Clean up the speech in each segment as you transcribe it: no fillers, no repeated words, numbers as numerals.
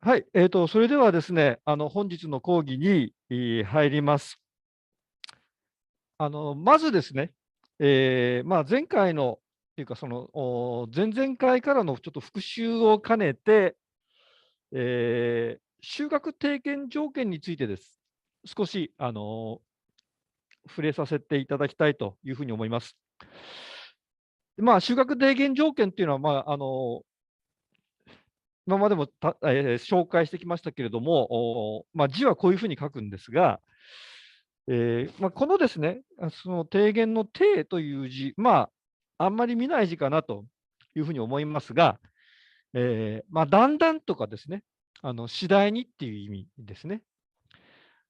はい、それではですね、本日の講義に入ります。まずですね、前回のっていうか、前々回からのちょっと復習を兼ねて、収穫低減条件についてです。少し、触れさせていただきたいというふうに思います。収穫低減条件っていうのは、今までも紹介してきましたけれども、字はこういうふうに書くんですが、このですね、その提言の提という字、あんまり見ない字かなというふうに思いますが、だんだんとかですね、次第にっていう意味ですね。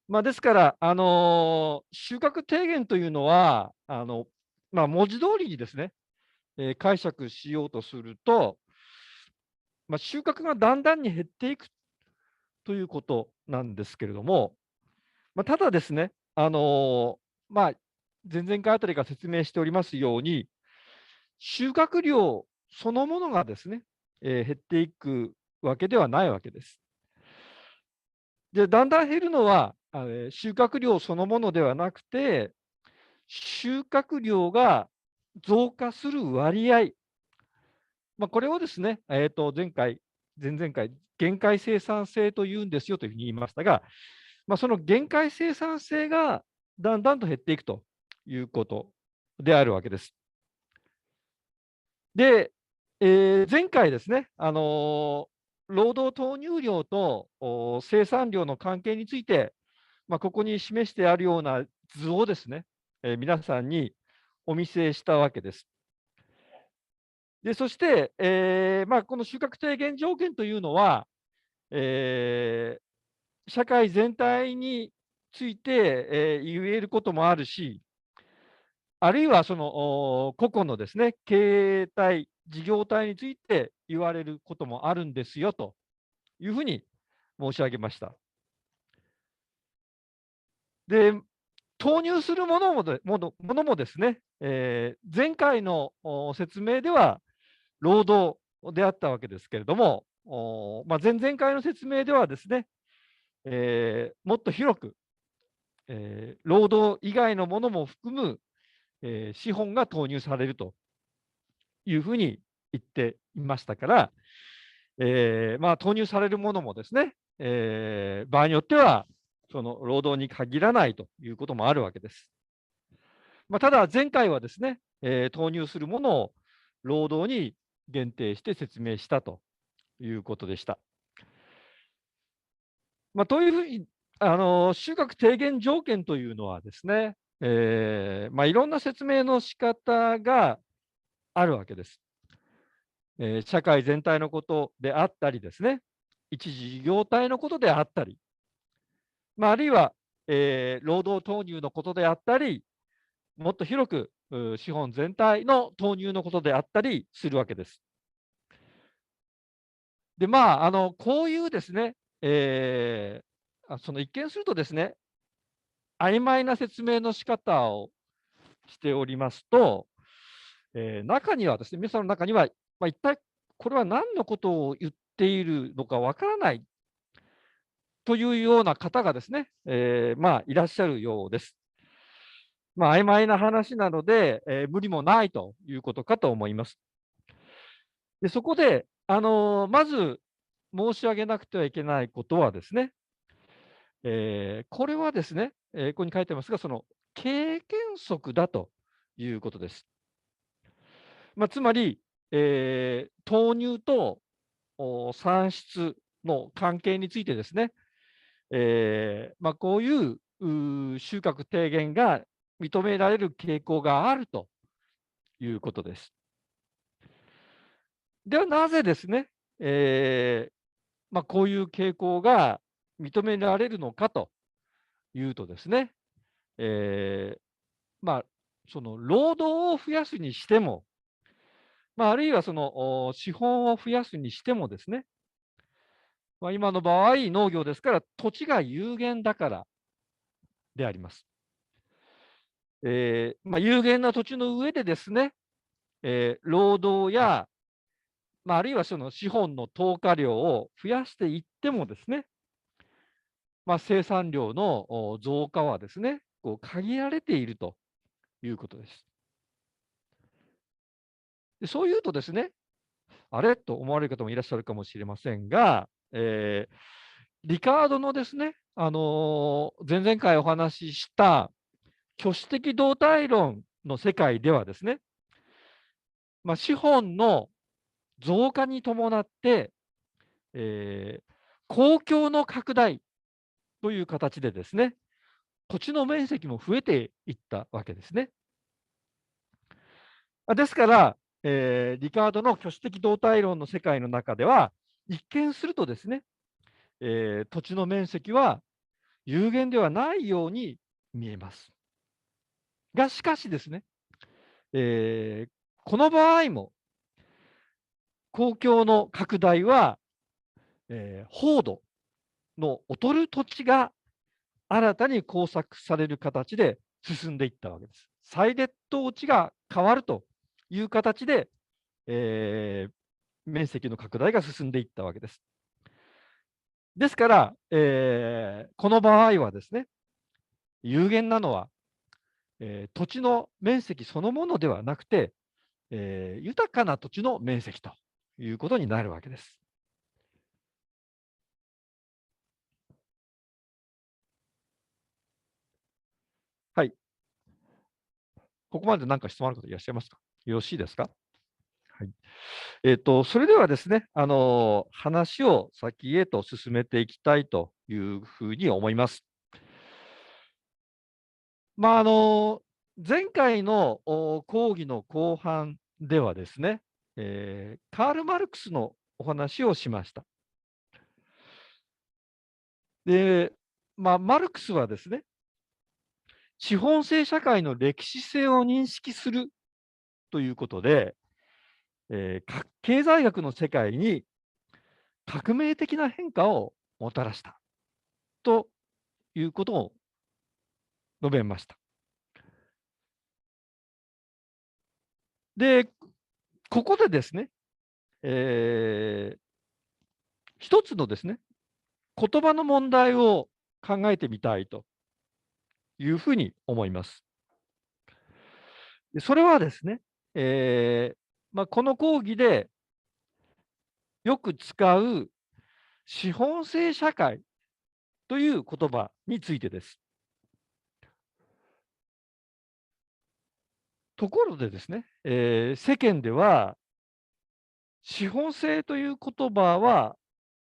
ですから、収穫提言というのは、文字通りにですね、解釈しようとすると、収穫がだんだんに減っていくということなんですけれども、ただですね、前々回あたりから説明しておりますように、収穫量そのものがですね、減っていくわけではないわけです。で、だんだん減るのは、収穫量そのものではなくて、収穫量が増加する割合、これをですね、前々回、限界生産性と言うんですよというふうに言いましたが、その限界生産性がだんだんと減っていくということであるわけです。で、前回ですね、労働投入量と生産量の関係について、ここに示してあるような図をですね、皆さんにお見せしたわけです。で、そして、この収穫低減条件というのは、え社会全体について、言えることもあるし、あるいは個々のですね、経営体、事業体について言われることもあるんですよというふうに申し上げました。で、投入するものもですね、前回の説明では労働であったわけですけれども、前々回の説明ではですね、もっと広く、労働以外のものも含む、資本が投入されるというふうに言っていましたから、投入されるものもですね、場合によっては、その労働に限らないということもあるわけです。ただ、前回はですね、投入するものを労働に限定して説明したということでした。というふうに、収穫低減条件というのはですね、いろんな説明の仕方があるわけです。社会全体のことであったりですね、一事業体のことであったり、あるいは、労働投入のことであったり、もっと広く、資本全体の投入のことであったりするわけです。で、こういうですね、一見するとですね、曖昧な説明の仕方をしておりますと、中にはですね、皆さんの中には、一体これは何のことを言っているのかわからないというような方がですね、いらっしゃるようです。曖昧な話なので、無理もないということかと思います。で、そこで、まず申し上げなくてはいけないことはですね、これはですね、ここに書いてますが、その経験則だということです。つまり、投入と産出の関係についてですね、こういう収穫低減が認められる傾向があるということです。ではなぜですね、こういう傾向が認められるのかというとですね、えーまあ、その労働を増やすにしても、あるいは資本を増やすにしてもですね、今の場合、農業ですから土地が有限だからであります。有限な土地の上でですね、労働や、あるいはその資本の投下量を増やしていってもですね、生産量の増加はですね、限られているということです。で、そういうとですね、あれと思われる方もいらっしゃるかもしれませんが、リカードのですね、前々回お話しした挙手的動態論の世界ではですね、資本の増加に伴って、公共の拡大という形でですね、土地の面積も増えていったわけですね。ですから、リカードの挙手的動態論の世界の中では、一見するとですね、土地の面積は有限ではないように見えます。が、しかしですね、えーこの場合も公共の拡大は、法土の劣る土地が新たに工作される形で進んでいったわけです。再列島地が変わるという形で、えー面積の拡大が進んでいったわけです。ですから、この場合はですね、有限なのは、土地の面積そのものではなくて、豊かな土地の面積ということになるわけです。はい。ここまで何か質問ある方いらっしゃいますか？よろしいですか？はい。それではですね、話を先へと進めていきたいというふうに思います。まあ、あの、前回の講義の後半ではですね、カール・マルクスのお話をしました。で、マルクスはですね、資本制社会の歴史性を認識するということで、経済学の世界に革命的な変化をもたらしたということを述べました。で、ここでですね、えー一つのですね、言葉の問題を考えてみたいというふうに思います。でそれはですね、この講義でよく使う資本制社会という言葉についてです。ところでですね、世間では資本制という言葉は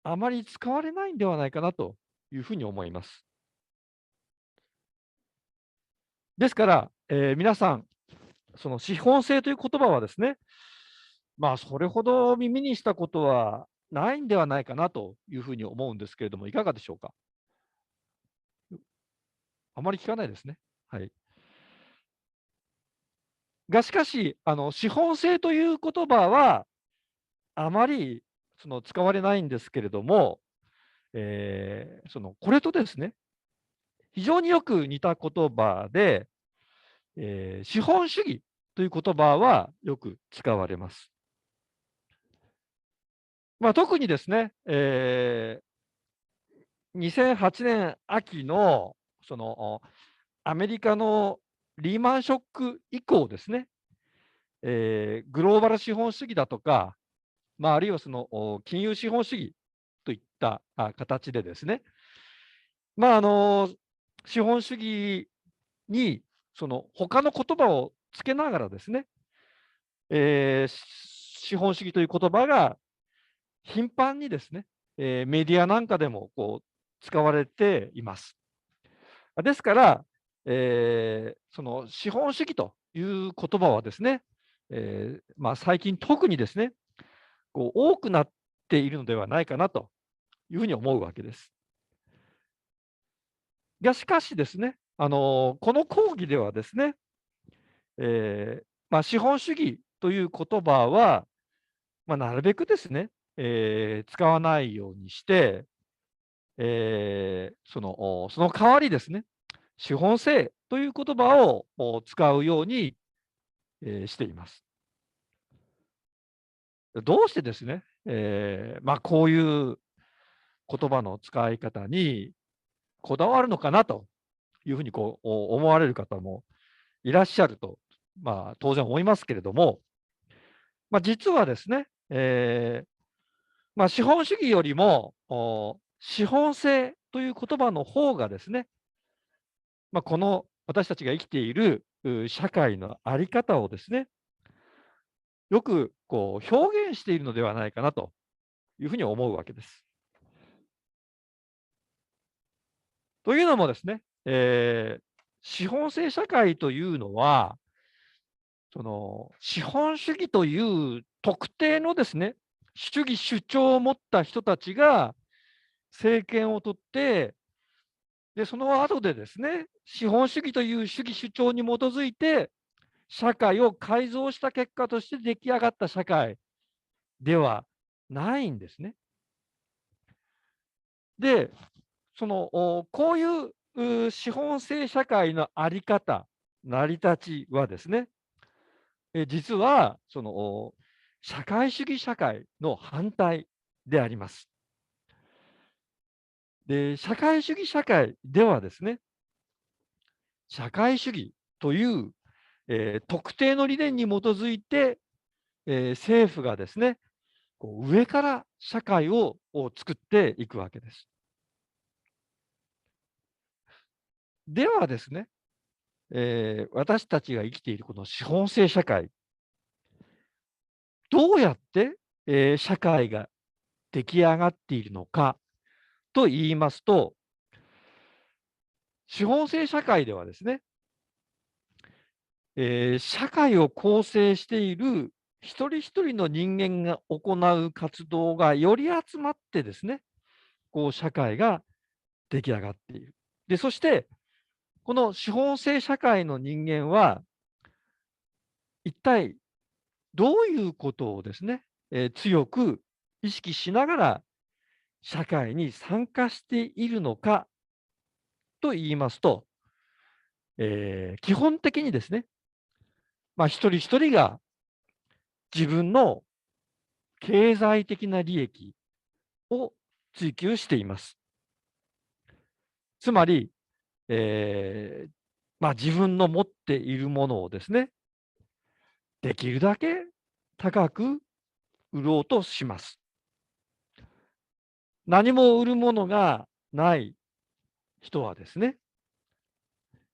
あまり使われないんではないかなというふうに思います。ですから、皆さん、その資本制という言葉はですね、それほど耳にしたことはないんではないかなというふうに思うんですけれども、いかがでしょうか？あまり聞かないですね。はい。が、しかし、資本制という言葉はあまり使われないんですけれども、これとですね、非常によく似た言葉で、資本主義という言葉はよく使われます。特にですね、2008年秋のアメリカのリーマンショック以降ですね、グローバル資本主義だとか、あるいは金融資本主義といった形でですね、まあ、あの、資本主義に他の言葉をつけながらですね、資本主義という言葉が頻繁にですね、メディアなんかでも使われています。ですから、その資本主義という言葉はですね、最近特にですね、多くなっているのではないかなというふうに思うわけです。が、しかしですね、この講義ではですね、資本主義という言葉は、なるべくですね、使わないようにして、その代わりですね、資本制という言葉を使うように、しています。どうしてですね、こういう言葉の使い方にこだわるのかなというふうに思われる方もいらっしゃると、当然思いますけれども、実はですね、資本主義よりも、資本制という言葉の方がですね、この私たちが生きている社会のあり方をですね、よく表現しているのではないかなというふうに思うわけです。というのもですね、資本制社会というのは、その資本主義という特定のですね、主義主張を持った人たちが政権を取って、で、その後でですね、資本主義という主義主張に基づいて、社会を改造した結果として出来上がった社会ではないんですね。で、こういう資本制社会のあり方、成り立ちはですね、実は社会主義社会の反対であります。で、社会主義社会ではですね、社会主義という、特定の理念に基づいて、政府がですね、上から社会を作っていくわけです。ではですね、私たちが生きているこの資本制社会、どうやって、社会が出来上がっているのかと言いますと、資本制社会ではですね、社会を構成している一人一人の人間が行う活動がより集まってですね、社会が出来上がっている。で、そして、この資本制社会の人間は、一体どういうことをですね、強く意識しながら社会に参加しているのかと言いますと、基本的にですね、一人一人が自分の経済的な利益を追求しています。つまり、自分の持っているものをですね、できるだけ高く売ろうとします。何も売るものがない人はですね、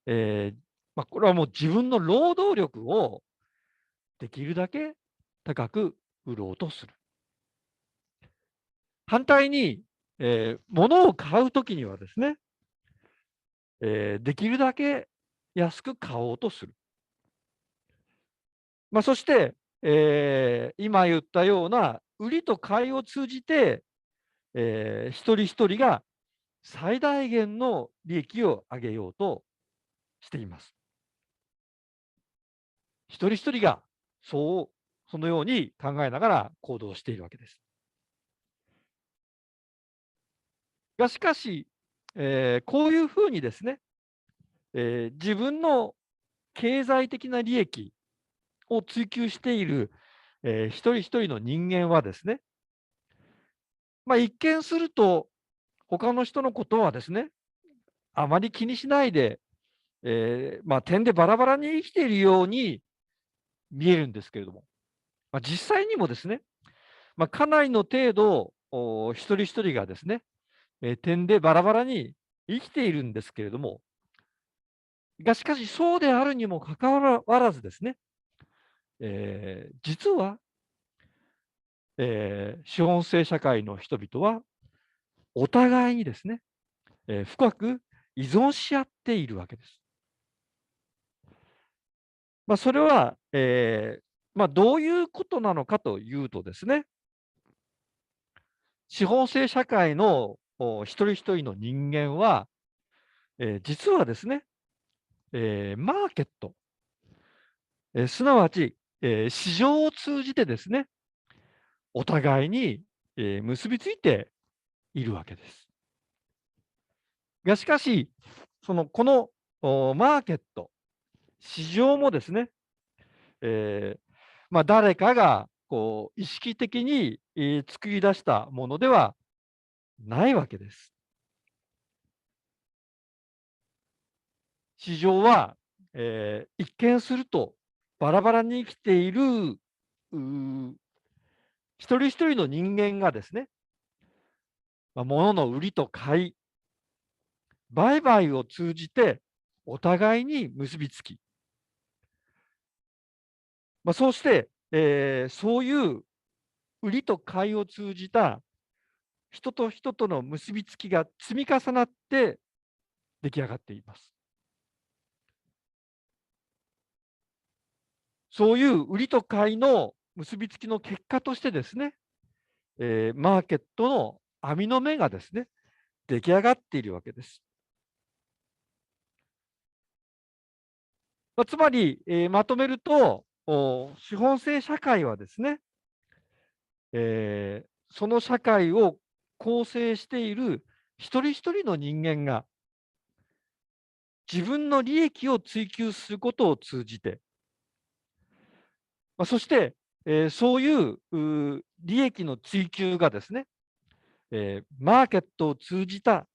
これはもう自分の労働力をできるだけ高く売ろうとする。反対に、物を買うときにはですね、できるだけ安く買おうとする。そして、今言ったような売りと買いを通じて、一人一人が最大限の利益を上げようとしています。一人一人がそのように考えながら行動しているわけです。しかし、こういうふうにですね、自分の経済的な利益を追求している、一人一人の人間はですね、一見すると他の人のことはですね、あまり気にしないで、点でバラバラに生きているように見えるんですけれども、実際にもですね、かなりの程度、一人一人がですね、点でバラバラに生きているんですけれども、しかしそうであるにもかかわらずですね、実は、資本制社会の人々はお互いにですね、深く依存し合っているわけです。それは、どういうことなのかというとですね、資本制社会の一人一人の人間は、実はですね、マーケット、すなわち、市場を通じてですね、お互いに、結びついているわけです。しかし、このマーケット、市場もですね、誰かが意識的に、作り出したものではないわけです。市場は、一見するとバラバラに生きている、一人一人の人間がですね、物の売りと買い、売買を通じてお互いに結びつき、そうして、そういう売りと買いを通じた人と人との結びつきが積み重なって出来上がっています。そういう売りと買いの結びつきの結果としてですね、マーケットの網の目がですね、出来上がっているわけです。つまり、まとめると、資本制社会はですね、その社会を構成している一人一人の人間が自分の利益を追求することを通じて、そして、そういう利益の追求がですね、マーケットを通じた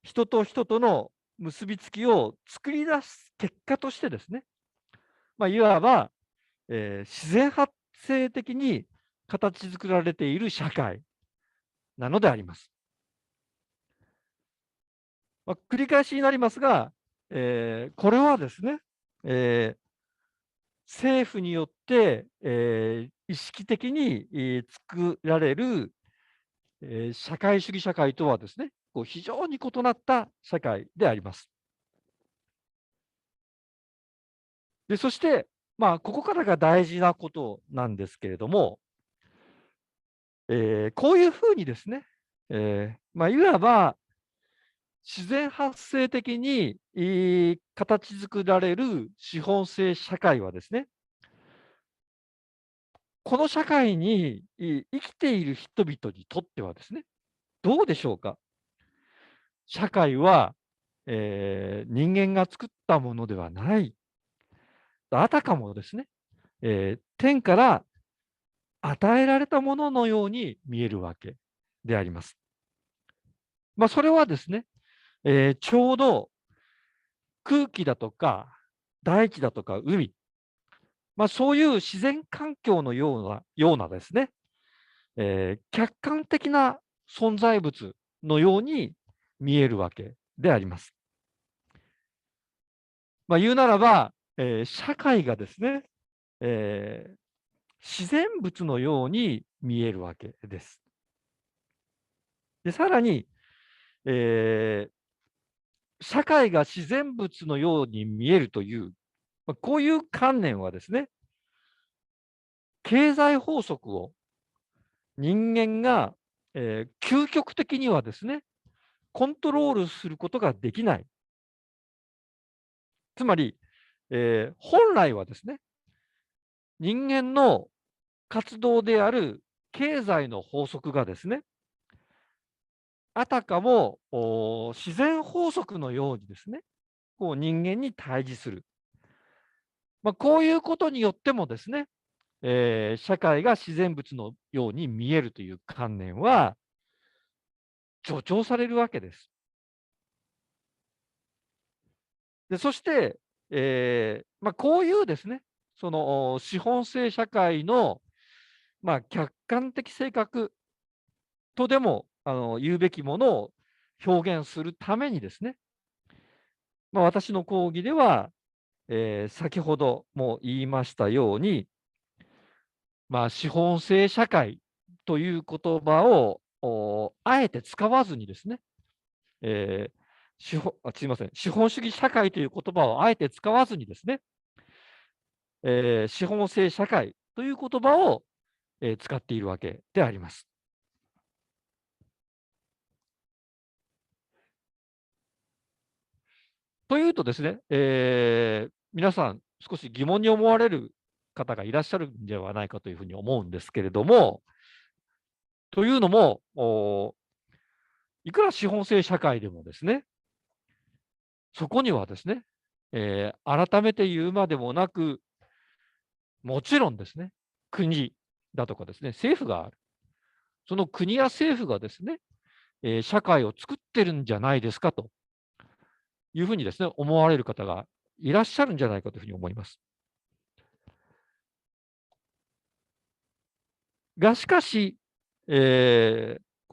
人と人との結びつきを作り出す結果としてですね、いわば、自然発生的に形作られている社会なのであります。繰り返しになりますが、これはですね、え政府によって、意識的に、作られる、社会主義社会とはですね、非常に異なった社会であります。で、そして、ここからが大事なことなんですけれども、こういうふうにですね、いわば自然発生的に、形作られる資本制社会はですね、この社会に、生きている人々にとってはですね、どうでしょうか。社会は、人間が作ったものではない。あたかもですね、天から与えられたもののように見えるわけであります。それはですね、ちょうど空気だとか大地だとか海、そういう自然環境のようなですね、客観的な存在物のように見えるわけであります。言うならば、社会がですね、えー自然物のように見えるわけです。で、さらに、えー社会が自然物のように見えるという、こういう観念はですね、経済法則を人間が、究極的にはですね、コントロールすることができない。つまり、本来はですね、人間の活動である経済の法則がですね、あたかも自然法則のようにですね、人間に対峙する。こういうことによってもですね、社会が自然物のように見えるという観念は助長されるわけです。で、そして、こういうですね、その資本制社会の、客観的性格とでも言うべきものを表現するためにですね、私の講義では、先ほども言いましたように、資本制社会という言葉をあえて使わずにですね、えーすいません、資本主義社会という言葉をあえて使わずにですね、資本制社会という言葉を、使っているわけであります。というとですね、皆さん少し疑問に思われる方がいらっしゃるんではないかというふうに思うんですけれども、というのも、いくら資本制社会でもですね、そこにはですね、改めて言うまでもなく、もちろんですね、国、だとかですね、政府がある。その国や政府がですね、社会を作ってるんじゃないですかというふうにですね、思われる方がいらっしゃるんじゃないかというふうに思います。が、しかし、こ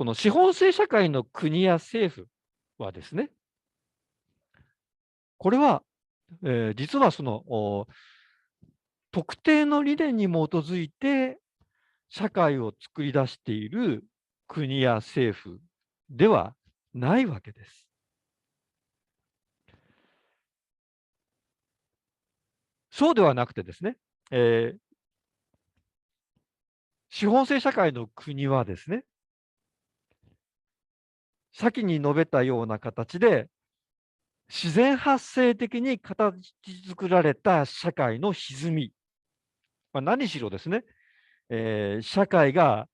の資本制社会の国や政府はですね、これは、実はその、特定の理念に基づいて社会を作り出している国や政府ではないわけです。そうではなくてですね、えー資本制社会の国はですね、先に述べたような形で、自然発生的に形作られた社会の歪み、何しろですね、社会が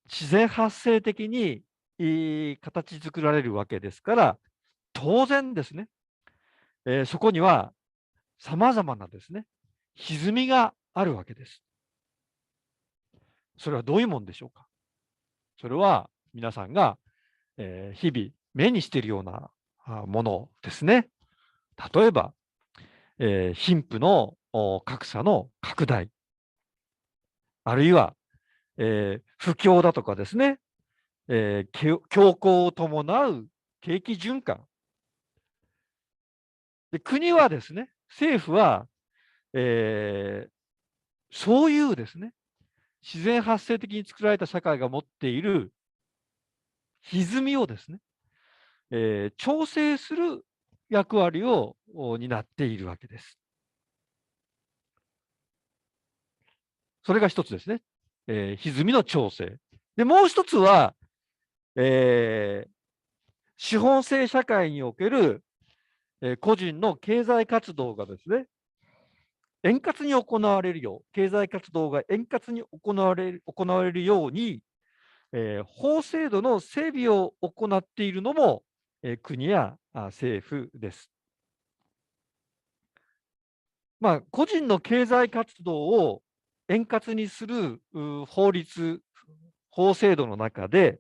自然発生的に形作られるわけですから、当然ですね、そこには様々なですね、歪みがあるわけです。それはどういうもんでしょうか。それは皆さんが、日々目にしているようなものですね。例えば、貧富の格差の拡大、あるいは、不況だとかですね、恐慌を伴う景気循環。で、国はですね、政府は、えーそういうですね、自然発生的に作られた社会が持っている歪みをですね、調整する役割を担っているわけです。それが一つですね。歪みの調整。で、もう一つは、えー資本制社会における、個人の経済活動がですね、円滑に行われるよう、経済活動が円滑に行われるように、法制度の整備を行っているのも、国や政府です。個人の経済活動を円滑にする法律、法制度の中で、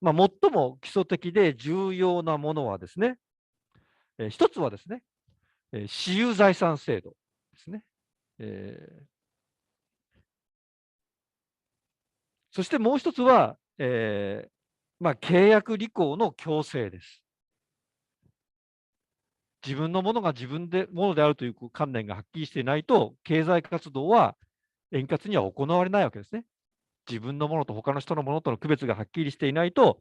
最も基礎的で重要なものはですね、一つはですね、私有財産制度ですね。えそしてもう一つは、契約履行の強制です。自分のものが自分でものであるという観念がはっきりしていないと、経済活動は円滑には行われないわけですね。自分のものと他の人のものとの区別がはっきりしていないと、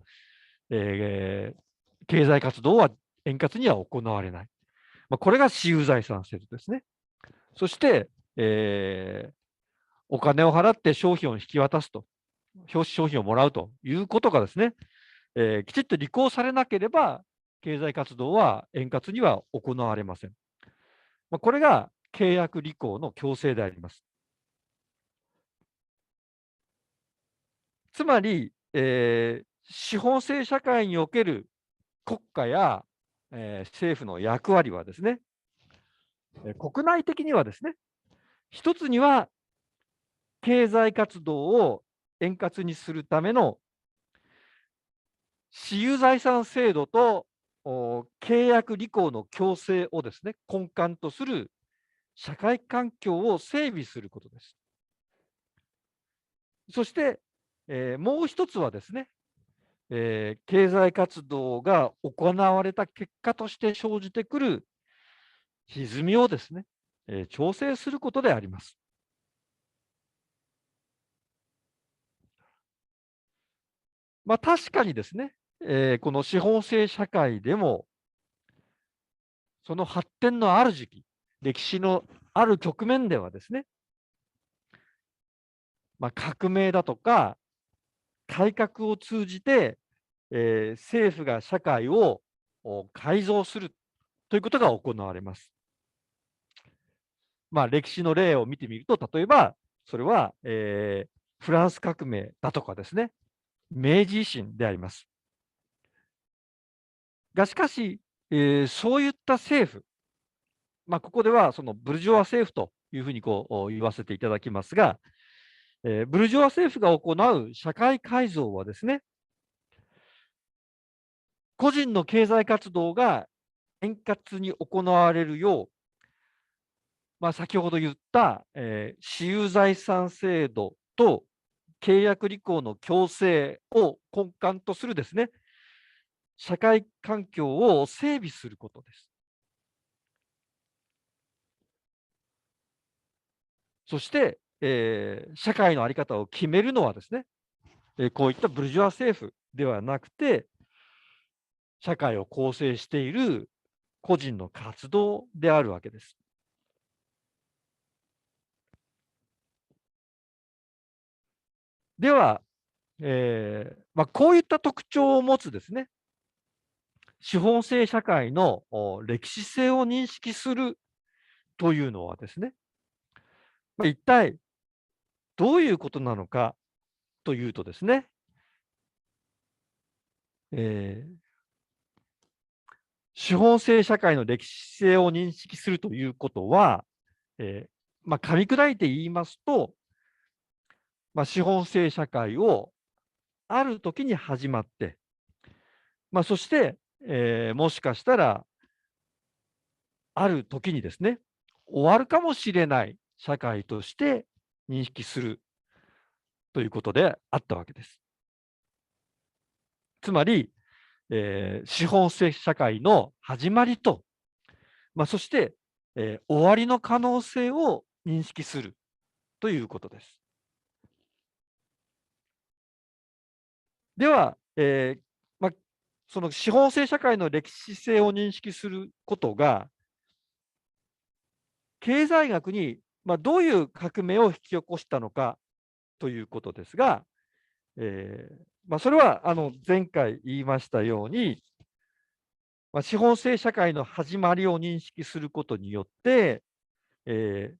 えー経済活動は円滑には行われない。これが私有財産制度ですね。そして、お金を払って商品を引き渡すと、商品をもらうということがですね、きちっと履行されなければ、経済活動は円滑には行われません。これが契約履行の強制であります。つまり、資本制社会における国家や、政府の役割はですね、国内的にはですね、一つには経済活動を円滑にするための私有財産制度と契約履行の強制をですね、根幹とする社会環境を整備することです。そして、もう一つはですね、経済活動が行われた結果として生じてくる歪みをですね、調整することであります。確かにですね、この資本制社会でも、その発展のある時期、歴史のある局面ではですね、革命だとか改革を通じて、政府が社会を改造するということが行われます。歴史の例を見てみると、例えば、それは、フランス革命だとかですね、明治維新であります。がしかし、そういった政府、ここではそのブルジョワ政府というふうに言わせていただきますが、ブルジョア政府が行う社会改造はですね、個人の経済活動が円滑に行われるよう、先ほど言った、私有財産制度と契約履行の強制を根幹とするですね、社会環境を整備することです。そして、社会の在り方を決めるのはですね、こういったブルジョア政府ではなくて、社会を構成している個人の活動であるわけです。では、こういった特徴を持つですね、資本制社会の歴史性を認識するというのはですね、一体どういうことなのかというとですね、えー資本制社会の歴史性を認識するということは、噛み砕いて言いますと、資本制社会をある時に始まって、そして、もしかしたらある時にですね、終わるかもしれない社会として認識するということであったわけです。つまり、資本制社会の始まりと、そして、終わりの可能性を認識するということです。では、その資本制社会の歴史性を認識することが、経済学に、どういう革命を引き起こしたのかということですが、それは前回言いましたように、資本制社会の始まりを認識することによって、えー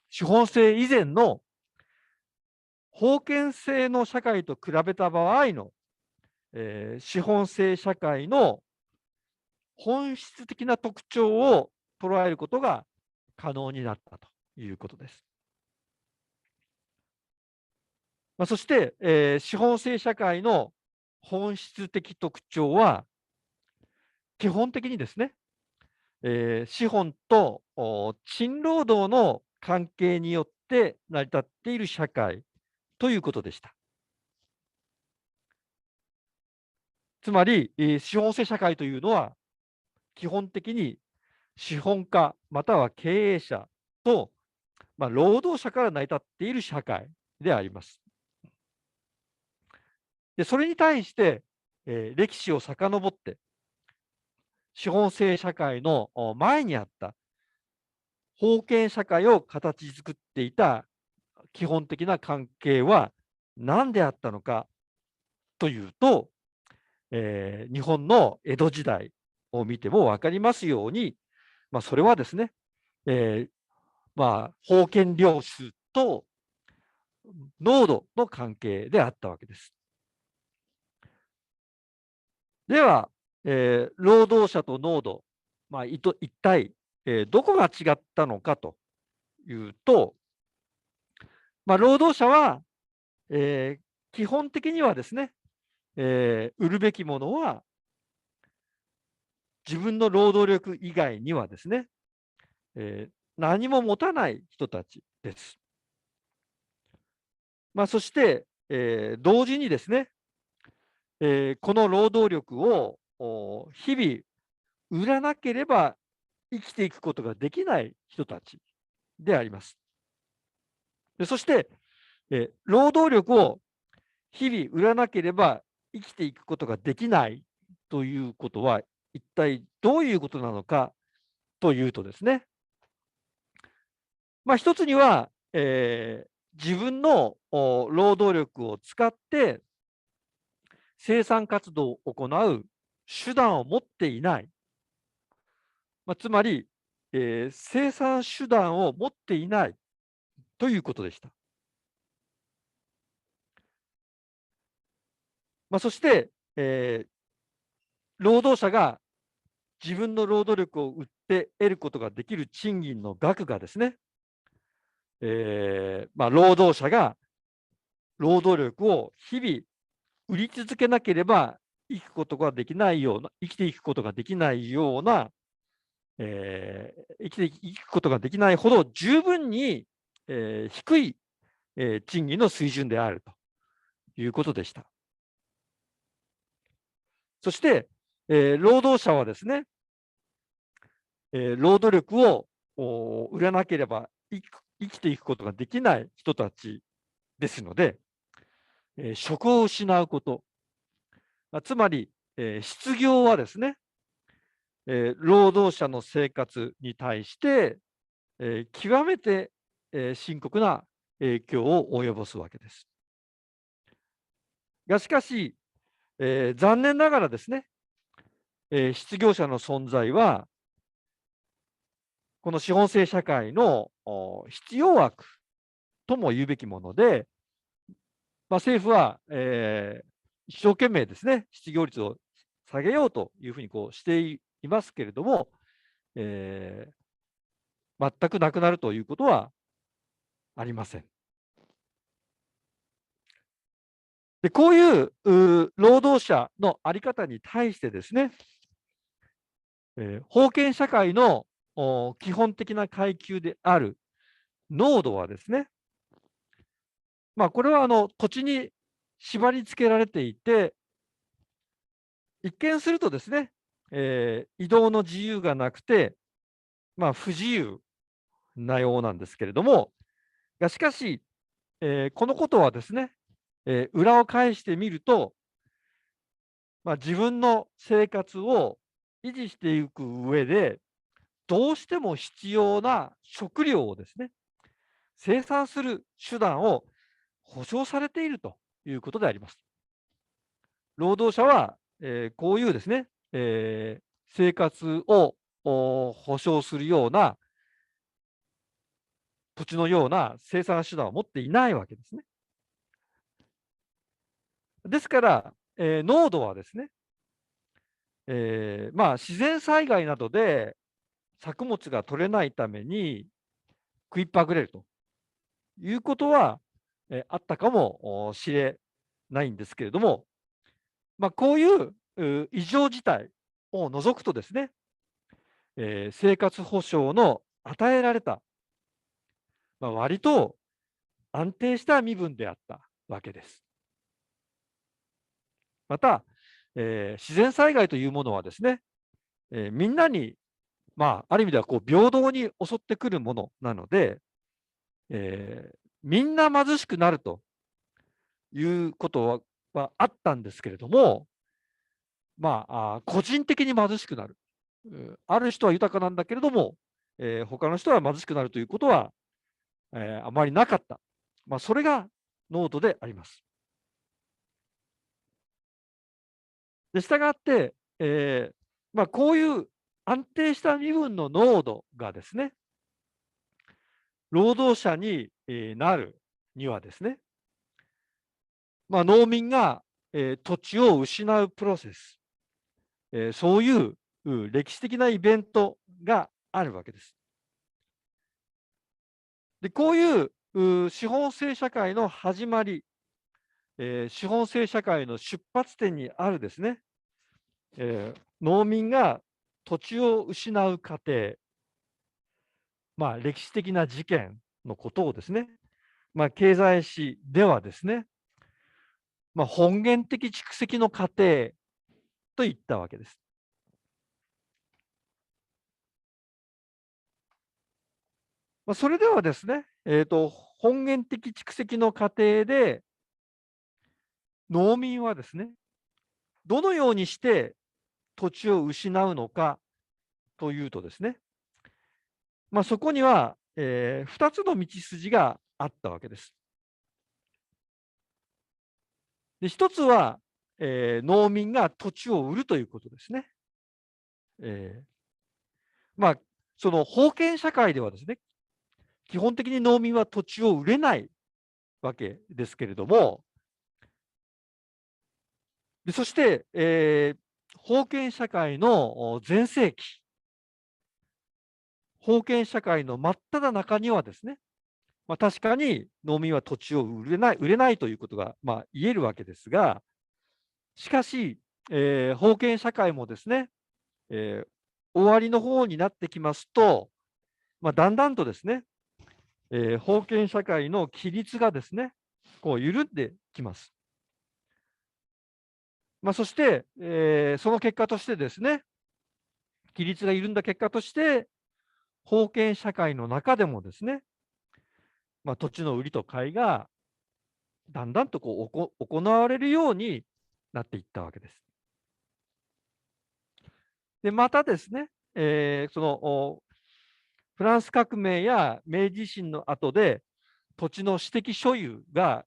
資本制以前の封建制の社会と比べた場合の、資本制社会の本質的な特徴を捉えることが可能になったということです。そして、資本制社会の本質的特徴は、基本的にですね、資本と賃労働の関係によって成り立っている社会ということでした。つまり、資本制社会というのは、基本的に資本家または経営者と、労働者から成り立っている社会であります。で、それに対して、歴史を遡って、資本制社会の前にあった封建社会を形作っていた基本的な関係は何であったのかというと、日本の江戸時代を見ても分かりますように、それはですね、え封建領主と農奴の関係であったわけです。では、労働者と農奴、一体、どこが違ったのかというと、労働者は、基本的にはですね、売るべきものは自分の労働力以外にはですね、何も持たない人たちです。そして、同時にですね、この労働力を日々売らなければ生きていくことができない人たちであります。でそして、労働力を日々売らなければ生きていくことができないということは、一体どういうことなのかというとですね、一つには、自分の労働力を使って生産活動を行う手段を持っていない。つまり、生産手段を持っていないということでした。そして、労働者が自分の労働力を売って得ることができる賃金の額がですね、労働者が労働力を日々売り続けなければ生きていくことができないような、生きていくことができないほど十分に、低い、賃金の水準であるということでした。そして、労働者はですね、労働力を売らなければ生きていくことができない人たちですので、職を失うこと、つまり、失業はですね、労働者の生活に対して、極めて、深刻な影響を及ぼすわけです。がしかし、残念ながらですね、失業者の存在は、この資本制社会の必要悪とも言うべきもので、政府は、一生懸命ですね、失業率を下げようというふうにしていますけれども、え全くなくなるということはありません。で、こういう労働者のあり方に対してですね、封建社会の基本的な階級である農土はですね、これは土地に縛り付けられていて、一見するとですね、移動の自由がなくて、不自由なようなんですけれども、しかし、このことはですね、裏を返してみると、自分の生活を維持していく上で、どうしても必要な食料をですね、生産する手段を保障されているということであります。労働者は、こういうですね、生活を保障するような土地のような生産手段を持っていないわけですね。ですから、農土はですね、自然災害などで作物が取れないために食いっぱぐれるということは、あったかもしれないんですけれども、こういう異常事態を除くとですね、生活保障の与えられた、割と安定した身分であったわけです。また、自然災害というものはですね、みんなに、ある意味では平等に襲ってくるものなので、みんな貧しくなるということはあったんですけれども、個人的に貧しくなる。ある人は豊かなんだけれども、他の人は貧しくなるということは、あまりなかった。それがノートであります。で、したがって、こういう安定した身分の濃度がですね、労働者に、なるにはですね、農民が、土地を失うプロセス、そういう歴史的なイベントがあるわけです。で、こういう資本制社会の始まり、資本制社会の出発点にあるですね、農民が土地を失う過程、歴史的な事件のことをですね、経済史ではですね、本源的蓄積の過程と言ったわけです。それではですね、本源的蓄積の過程で、農民はですね、どのようにして土地を失うのかというとですね、そこには、2つの道筋があったわけです。で、1つは、農民が土地を売るということですね。えーまあ、その封建社会ではですね、基本的に農民は土地を売れないわけですけれども、でそして、封建社会の全盛期、封建社会の真っ只中にはですね、確かに農民は土地を売れないということが、言えるわけですが、しかし、封建社会もですね、終わりの方になってきますと、だんだんとですね、封建社会の規律がですね、こう緩んできます。そして、その結果としてですね、規律が緩んだ結果として、封建社会の中でもですね、土地の売りと買いがだんだんと行われるようになっていったわけです。で、またですね、フランス革命や明治維新の後で、土地の私的所有が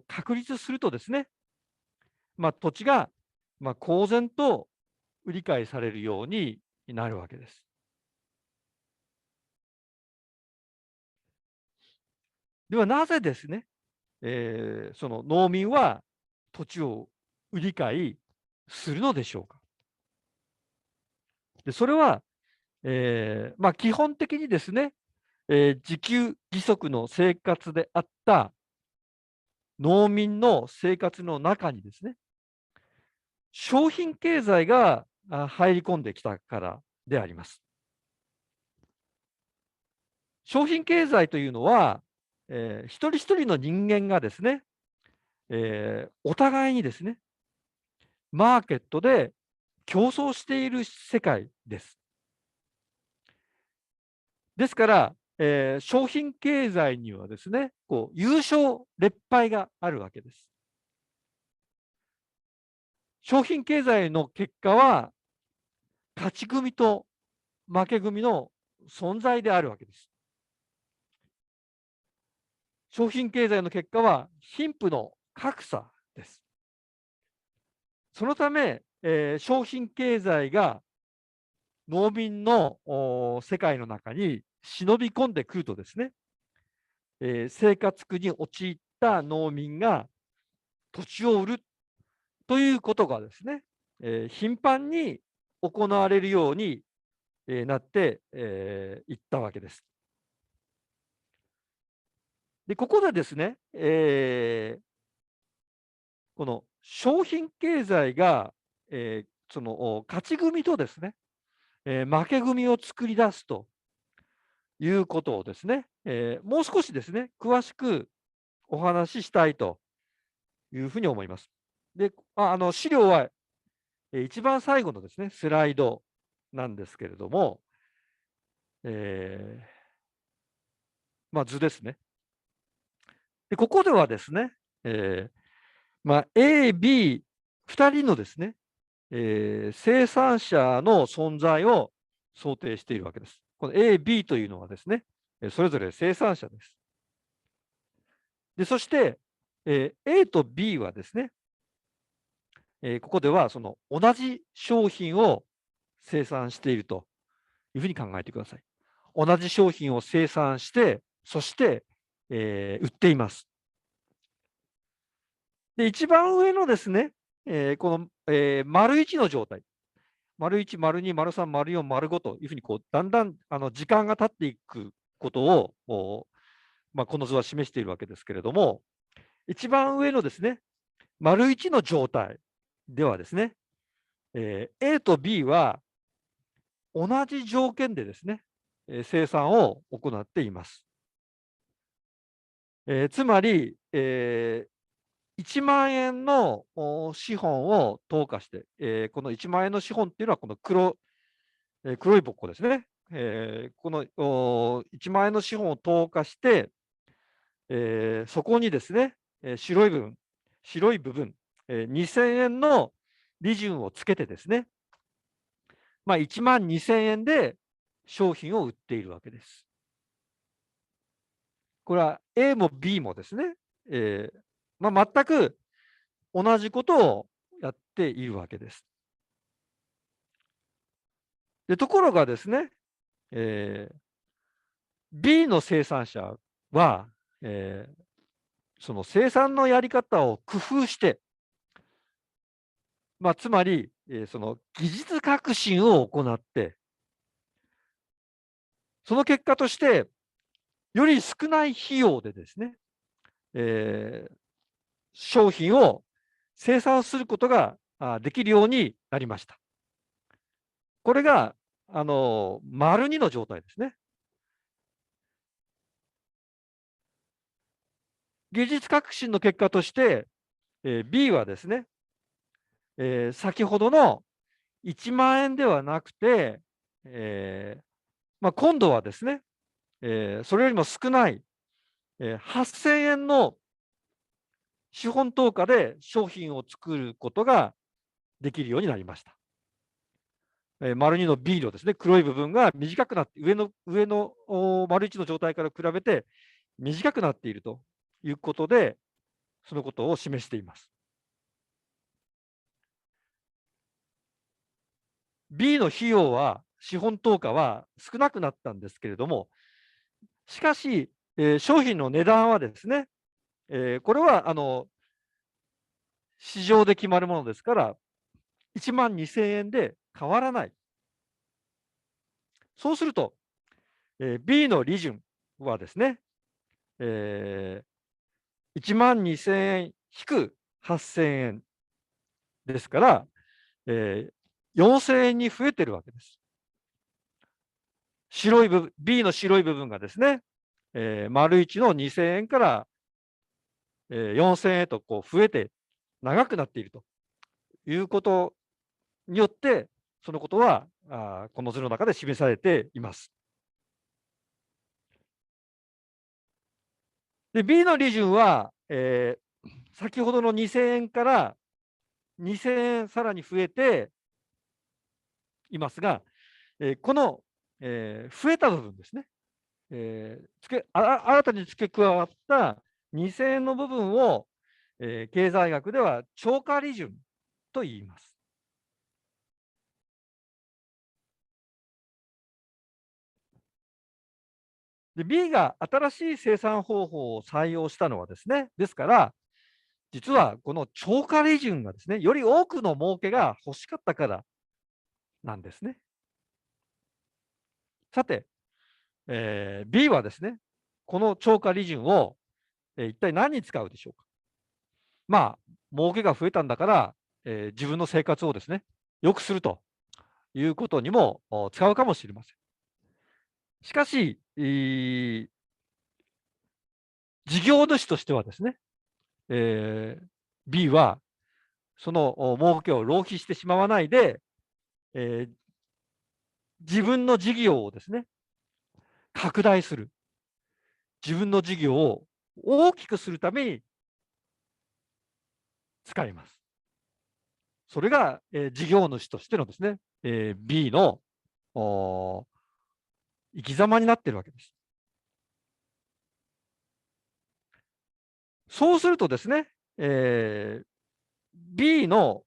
確立するとですね、土地が公然と売り買いされるようになるわけです。ではなぜですね、その農民は土地を売り買いするのでしょうか。で、それは、基本的にですね、自給自足の生活であった農民の生活の中にですね、商品経済が入り込んできたからであります。商品経済というのは、一人一人の人間がですね、お互いにですね、マーケットで競争している世界です。ですから、商品経済にはですね、優勝劣敗があるわけです。商品経済の結果は、勝ち組と負け組の存在であるわけです。商品経済の結果は、貧富の格差です。そのため、商品経済が農民の世界の中に忍び込んでくるとですね、生活苦に陥った農民が土地を売るということがですね、頻繁に行われるようになっていったわけです。で、ここでですね、この商品経済が、その勝ち組とですね、負け組を作り出すということをですね、もう少しですね、詳しくお話ししたいというふうに思います。で、資料は、一番最後のですね、スライドなんですけれども、え図ですね。で、ここではですね、A、B、2人のですね、生産者の存在を想定しているわけです。この A、B というのはですね、それぞれ生産者です。で、そして、A と B はですね、ここではその同じ商品を生産しているというふうに考えてください。同じ商品を生産して、そして、売っています。で、一番上のですね、この、丸1の状態。丸1、丸2、丸3、丸4、丸5というふうにだんだん時間が経っていくことを、この図は示しているわけですけれども、一番上のですね、丸1の状態ではですね、A と B は同じ条件でですね、生産を行っています。つまり、1万円の資本を投下して、この1万円の資本っていうのはこの黒いボッコですね。この1万円の資本を投下して、そこにですね、白い部分、2000円の利潤をつけてですね、1万2000円で商品を売っているわけです。これは A も B もですね、全く同じことをやっているわけです。で、ところがですね、B の生産者は、その生産のやり方を工夫して、つまり、その技術革新を行って、その結果として、より少ない費用でですね、商品を生産することができるようになりました。これが、丸2の状態ですね。技術革新の結果として、B はですね、先ほどの1万円ではなくて、今度はですね、それよりも少ない、8000円の資本投下で商品を作ることができるようになりました。丸2の B のですね、黒い部分が短くなって、上の丸1の状態から比べて短くなっているということで、そのことを示しています。B の費用は、資本投下は少なくなったんですけれども、しかし、商品の値段はですね、これは市場で決まるものですから、1万2000円で変わらない。そうすると、B の利潤はですね、1万2000円引く8000円ですから、4000円に増えてるわけです。白い部分、B の白い部分がですね、丸1の2000円から、4000円へとこう増えて長くなっているということによって、そのことはこの図の中で示されています。で、B の利潤は、先ほどの2000円から2000円さらに増えていますが、この、増えた部分ですね、新たに付け加わった2000円の部分を、経済学では超過利潤と言います。で、B が新しい生産方法を採用したのはですね、ですから、実はこの超過利潤がですね、より多くの儲けが欲しかったからなんですね。さて、B はですね、この超過利潤を、一体何に使うでしょうか。儲けが増えたんだから、自分の生活をですね、良くするということにも使うかもしれません。しかし、事業主としてはですね、B はその儲けを浪費してしまわないで、えー自分の事業をですね、拡大する。自分の事業を大きくするために使います。それが、事業主としてのですね、B の生き様になっているわけです。そうするとですね、B の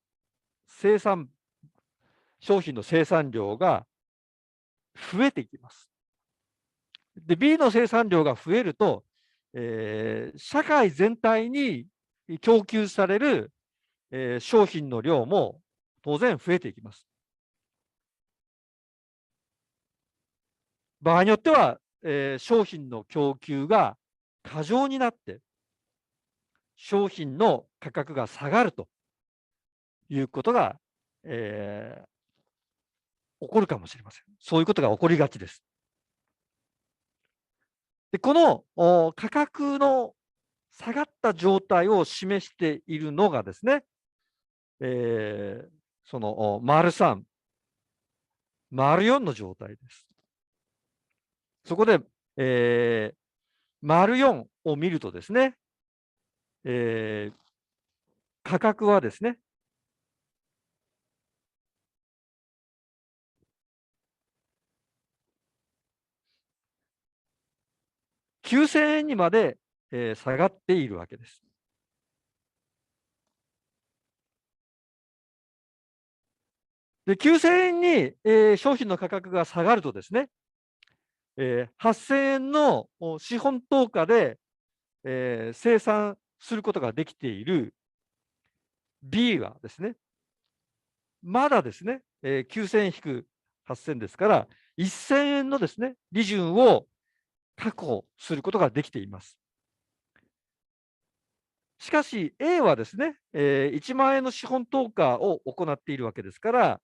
商品の生産量が増えていきます。で、B の生産量が増えると、社会全体に供給される、商品の量も当然増えていきます。場合によっては、商品の供給が過剰になって、商品の価格が下がるということが、起こるかもしれません。そういうことが起こりがちです。で、この価格の下がった状態を示しているのがですね、その丸3、丸4の状態です。そこで、丸4を見るとですね、えー価格はですね、9000円にまで、下がっているわけです。で、9000円に、商品の価格が下がるとですね、8000円の資本投下で、生産することができている B はですね、まだですね、9000円引く8000ですから、1000円のですね、利潤を確保することができています。しかし A はですね、1万円の資本投下を行っているわけですから、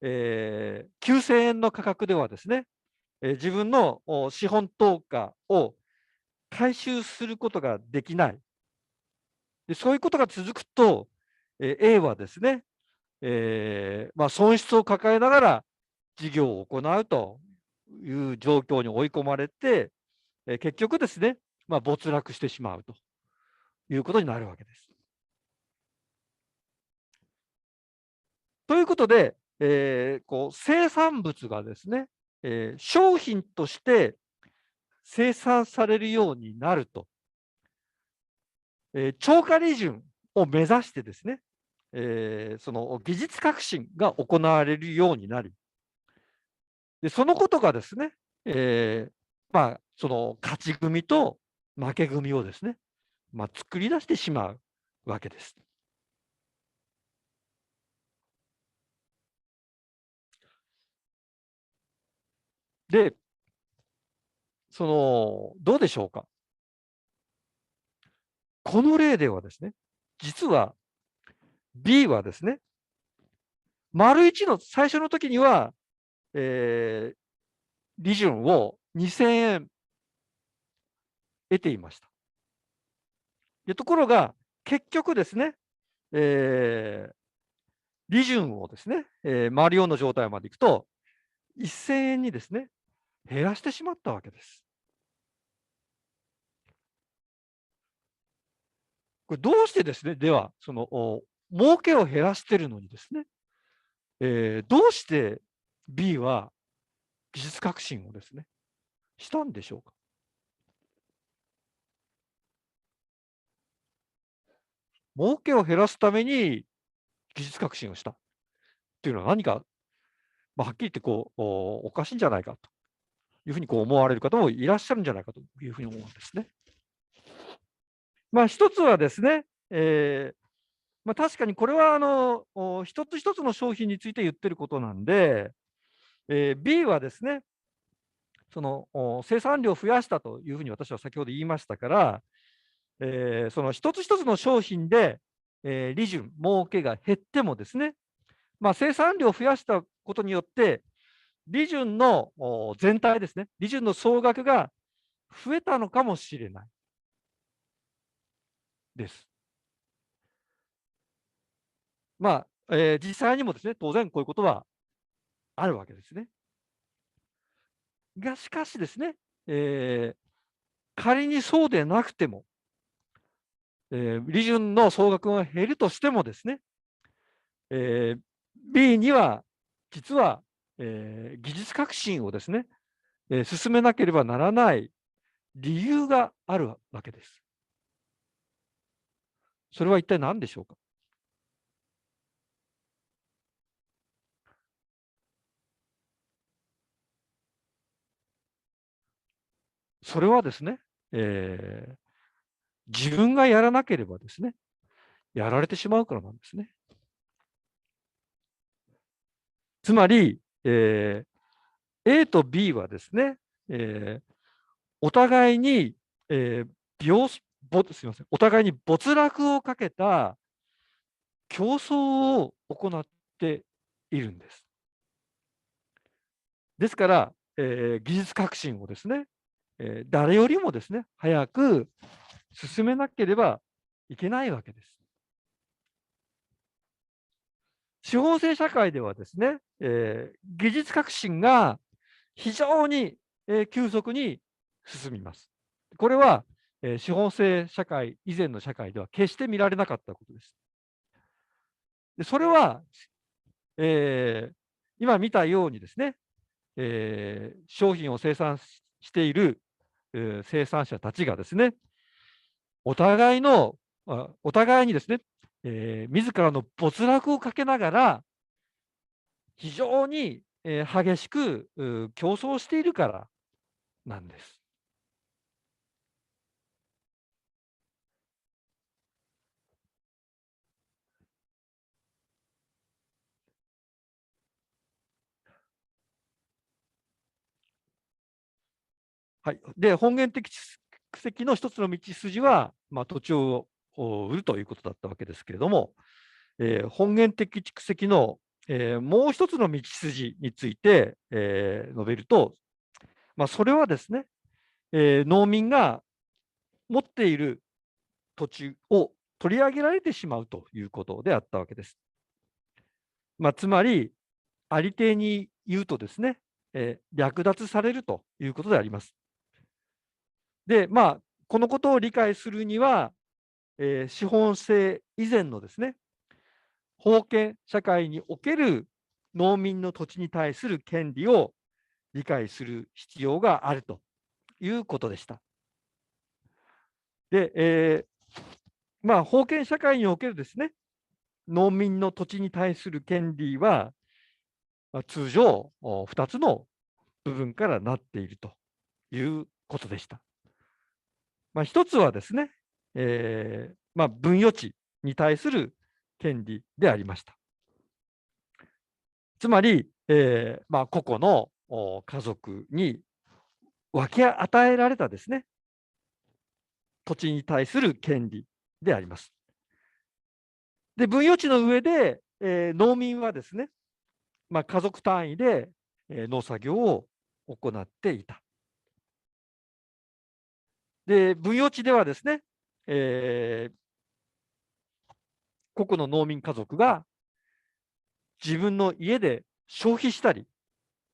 9000円の価格ではですね、自分の資本投下を回収することができない。で、そういうことが続くと、A はですね、損失を抱えながら事業を行うという状況に追い込まれて、結局ですね、没落してしまうということになるわけです。ということで、生産物がですね、商品として生産されるようになると、超過利潤を目指してですね、その技術革新が行われるようになり、でそのことがですね、その勝ち組と負け組をですね、作り出してしまうわけです。で、どうでしょうか。この例ではですね、実は B はですね、丸1の最初の時には、えー利潤を2000円得ていました。ところが、結局ですね、えー利潤をですね、丸4の状態までいくと、1000円にですね、減らしてしまったわけです。これどうしてですね、では、儲けを減らしてるのにですね、どうして B は技術革新をですね、したんでしょうか。儲けを減らすために技術革新をしたっていうのは何か、はっきり言っておかしいんじゃないかというふうに思われる方もいらっしゃるんじゃないかというふうに思うんですね。一つはですね、確かにこれは一つ一つの商品について言ってることなんで、B はですね、生産量を増やしたというふうに私は先ほど言いましたから、その一つ一つの商品で、利潤、儲けが減ってもですね、生産量を増やしたことによって、利潤の全体ですね、利潤の総額が増えたのかもしれないです。実際にもですね、当然こういうことはあるわけですね。しかしですね、えー仮にそうでなくても、利潤の総額が減るとしてもですね、えー B には実は、技術革新をですね、進めなければならない理由があるわけです。それは一体何でしょうか。それはですね、えー自分がやらなければですね、やられてしまうからなんですね。つまり、A と B はですね、えーお互いに、えー病すぼすみません、お互いに没落をかけた競争を行っているんです。ですから、技術革新をですね、誰よりもですね、早く進めなければいけないわけです。資本制社会ではですね、技術革新が非常に、急速に進みます。これは、資本制社会以前の社会では決して見られなかったことです。それは、えー今見たようにですね、商品を生産している、生産者たちがですね、お互いのお互いにですね、自らの没落をかけながら、非常に、激しく、競争しているからなんです。はい、で本源的蓄積の一つの道筋は、土地を売るということだったわけですけれども、本源的蓄積の、もう一つの道筋について、述べると、それはですね、農民が持っている土地を取り上げられてしまうということであったわけです。つまり、ありていに言うとですね、略奪されるということであります。で、このことを理解するには、資本制以前のですね、封建社会における農民の土地に対する権利を理解する必要があるということでした。で、封建社会におけるですね、農民の土地に対する権利は、通常2つの部分からなっているということでした。一つはですね、分与地に対する権利でありました。つまり、個々の家族に分け与えられたですね、土地に対する権利であります。で、分与地の上で、農民はですね、家族単位で、農作業を行っていた。で、分与地ではですね、個々の農民家族が自分の家で消費したり、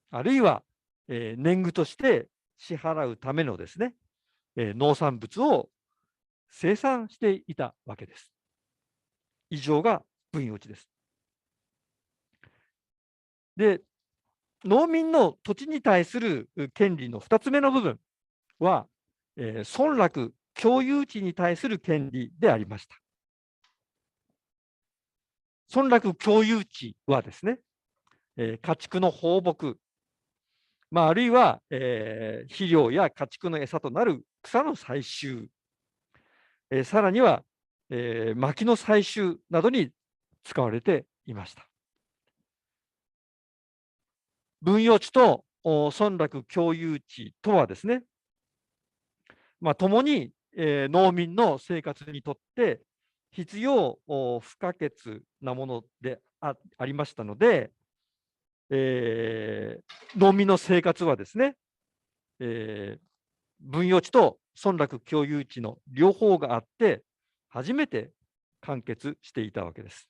あるいは、年貢として支払うためのですね、農産物を生産していたわけです。以上が分与地です。で、農民の土地に対する権利の2つ目の部分は、村落共有地に対する権利でありました。村落共有地はですね、家畜の放牧、あるいは、肥料や家畜の餌となる草の採集、さらには、薪の採集などに使われていました。分与地と村落共有地とはですね、共に、農民の生活にとって必要不可欠なものでありましたので、農民の生活はですね、分与地と村落共有地の両方があって、初めて完結していたわけです。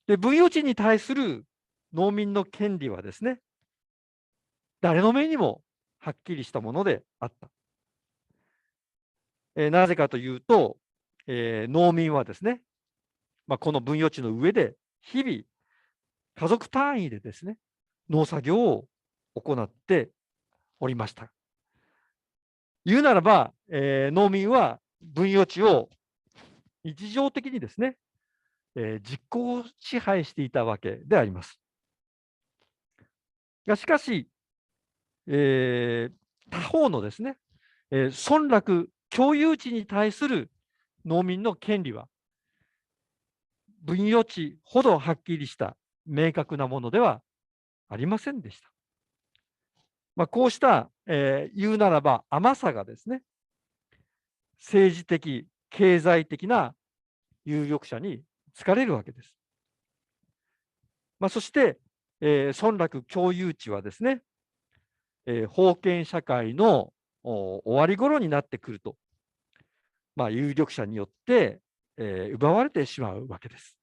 で、分与地に対する農民の権利はですね、誰の目にもはっきりしたものであった。なぜかというと、農民はですね、この分与地の上で日々、家族単位でですね、農作業を行っておりました。言うならば、農民は分与地を日常的にですね、実効支配していたわけであります。しかし、他方のですね、村落共有地に対する農民の権利は、分与地ほどはっきりした明確なものではありませんでした。こうした、言うならば甘さがですね、政治的、経済的な有力者に疲れるわけです。そして、村落共有地はですね、封建社会の終わり頃になってくると、有力者によって、奪われてしまうわけです。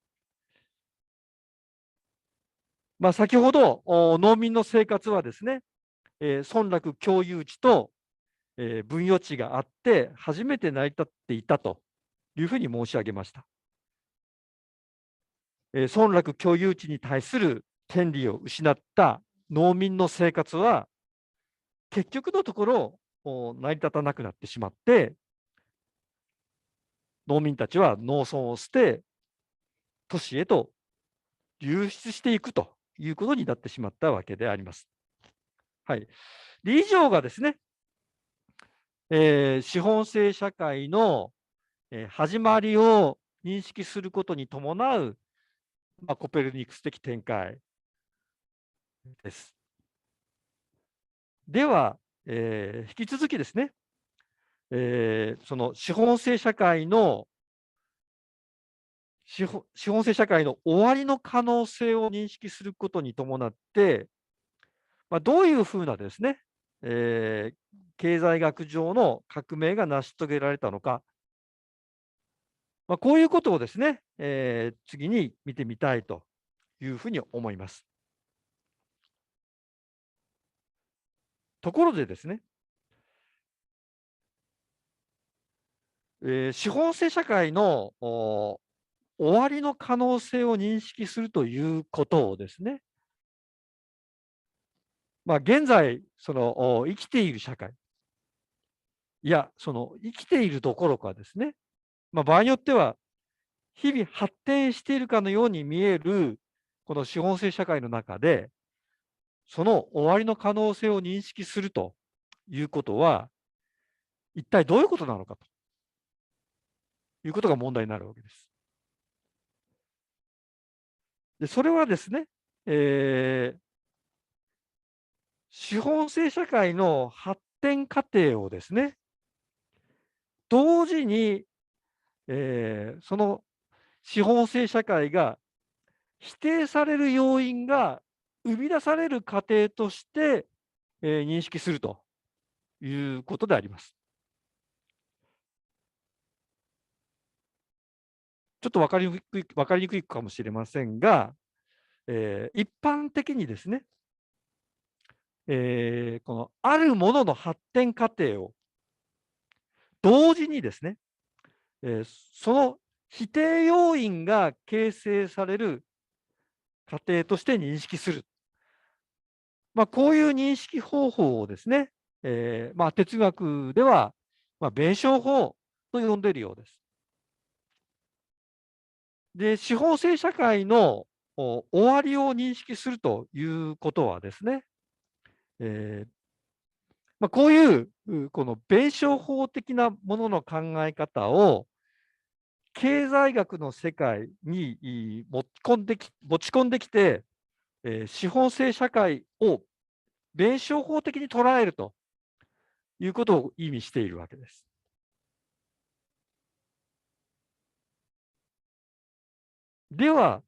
先ほど農民の生活はですね、村落共有地と、分与地があって初めて成り立っていたというふうに申し上げました。村落共有地に対する権利を失った農民の生活は結局のところ成り立たなくなってしまって、農民たちは農村を捨て都市へと流出していくということになってしまったわけであります。はい、で以上がですね、資本制社会の、始まりを認識することに伴う、コペルニクス的展開です。では、引き続きですね、その資本制社会の終わりの可能性を認識することに伴って、どういうふうなですね、経済学上の革命が成し遂げられたのか、こういうことをですね、次に見てみたいというふうに思います。ところでですね、資本制社会の終わりの可能性を認識するということをですね、現在、生きている社会、いや、生きているどころかですね、場合によっては、日々発展しているかのように見える、この資本制社会の中で、その終わりの可能性を認識するということは、一体どういうことなのかということが問題になるわけです。で、それはですね、えー資本制社会の発展過程をですね、同時に、その資本制社会が否定される要因が生み出される過程として、認識するということであります。ちょっと分かりにくいかもしれませんが、一般的にですね、このあるものの発展過程を同時にですね、その否定要因が形成される過程として認識する。こういう認識方法をですね、哲学では、弁証法と呼んでいるようです。で、資本制社会の終わりを認識するということはですね、えこういうこの弁証法的なものの考え方を経済学の世界に持ち込んできて、資本制社会を弁証法的に捉えるということを意味しているわけです。では、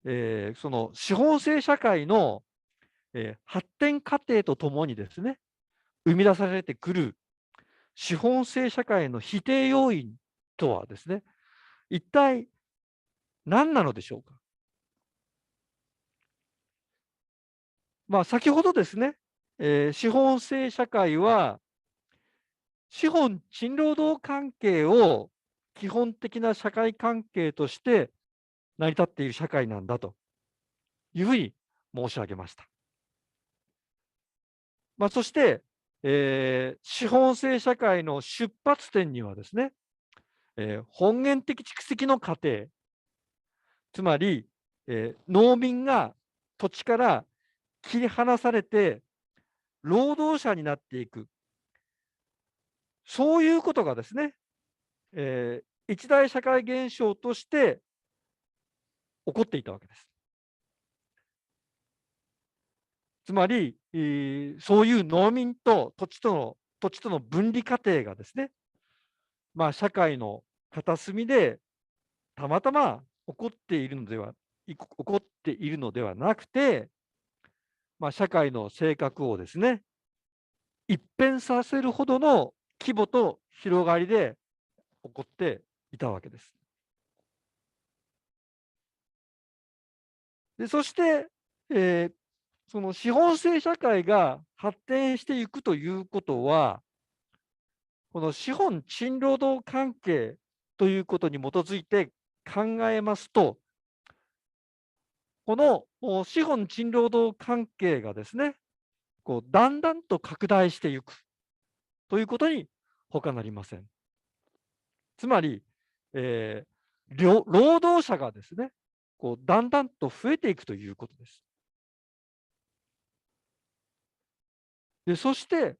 その資本制社会の、発展過程とともにですね、生み出されてくる資本制社会の否定要因とはですね、一体何なのでしょうか。先ほどですね、資本制社会は資本賃労働関係を基本的な社会関係として成り立っている社会なんだというふうに申し上げました。そして、資本制社会の出発点にはですね、本源的蓄積の過程、つまり、農民が土地から切り離されて労働者になっていく、そういうことがですね、一大社会現象として起こっていたわけです。つまり、そういう農民と土地との分離過程がですね、社会の片隅でたまたま起こっているのではなくて、社会の性格をですね、一変させるほどの規模と広がりで起こっていたわけです。で、そして、えーその資本制社会が発展していくということは、この資本賃労働関係ということに基づいて考えますと、この資本賃労働関係がですね、だんだんと拡大していくということに他なりません。つまり、労働者がですね、だんだんと増えていくということです。で、そして、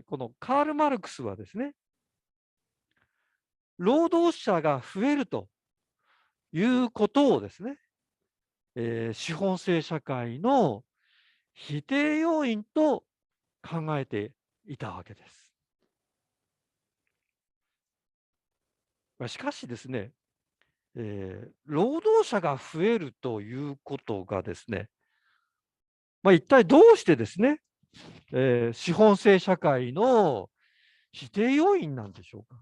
このカール・マルクスはですね、労働者が増えるということをですね、資本制社会の否定要因と考えていたわけです。しかしですね、労働者が増えるということがですね、一体どうしてですね、資本制社会の否定要因なんでしょうか。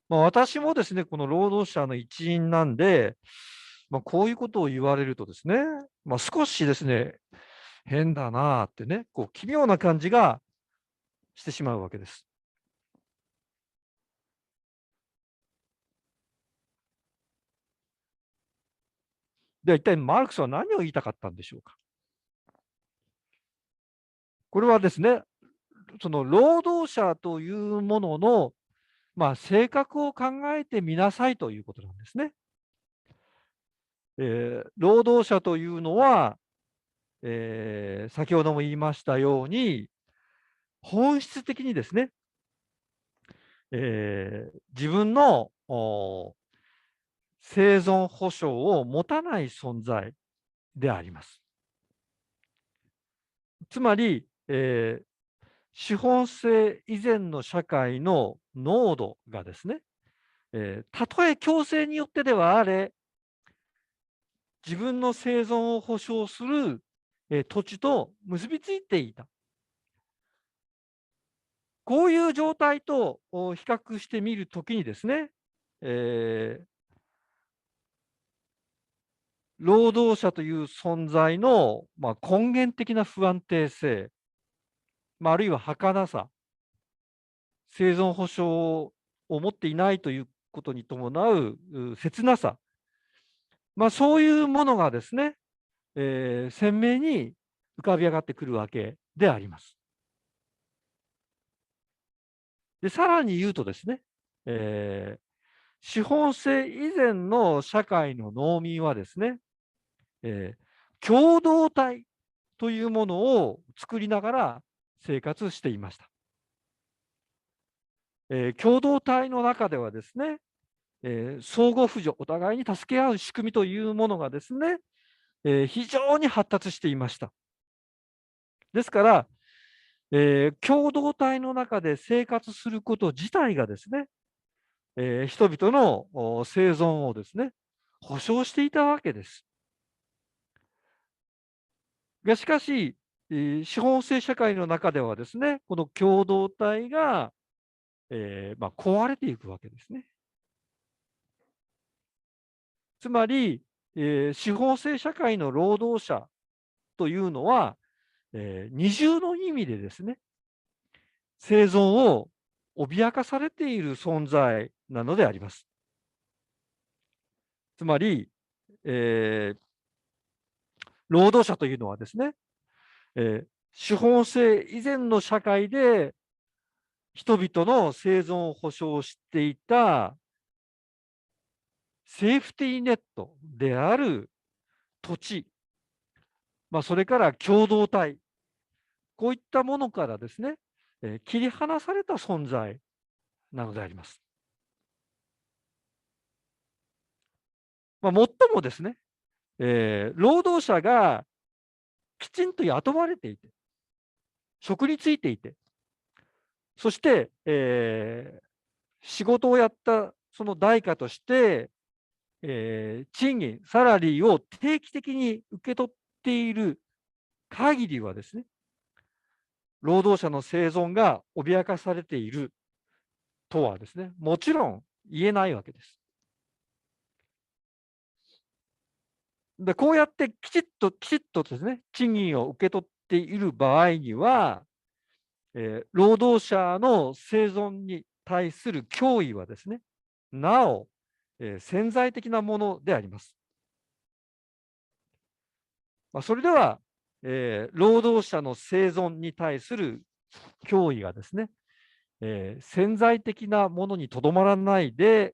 私もですね、この労働者の一員なんで、こういうことを言われるとですね、少しですね、変だなあってね、こう奇妙な感じがしてしまうわけです。では一体マルクスは何を言いたかったんでしょうか。これはですね、その労働者というものの、性格を考えてみなさいということなんですね。労働者というのは、先ほども言いましたように、本質的にですね、自分の生存保障を持たない存在であります。つまり、資本制以前の社会の濃度がですね、たとえ強制によってではあれ、自分の生存を保障する、土地と結びついていた。こういう状態と比較してみるときにですね、えー労働者という存在の、根源的な不安定性、あるいは儚さ、生存保障を持っていないということに伴う切なさ、そういうものがですね、鮮明に浮かび上がってくるわけであります。で、さらに言うとですね、え資本制以前の社会の農民はですね、共同体というものを作りながら生活していました。共同体の中ではですね、相互扶助、お互いに助け合う仕組みというものがですね、非常に発達していました。ですから、共同体の中で生活すること自体がですね、人々の生存をですね、保障していたわけです。しかし、資本制社会の中ではですね、この共同体が、壊れていくわけですね。つまり、資本制社会の労働者というのは、二重の意味でですね、生存を脅かされている存在なのであります。つまり、えー労働者というのはですね、資本制以前の社会で人々の生存を保障していたセーフティーネットである土地、それから共同体、こういったものからですね、切り離された存在なのであります。もっともですね、労働者がきちんと雇われていて、職に就いていて、そして、仕事をやったその代価として、賃金、サラリーを定期的に受け取っている限りはですね、労働者の生存が脅かされているとはですね、もちろん言えないわけです。で、こうやってきちっとですね、賃金を受け取っている場合には、労働者の生存に対する脅威はですね、なお、潜在的なものであります。それでは、労働者の生存に対する脅威がですね、潜在的なものにとどまらないで、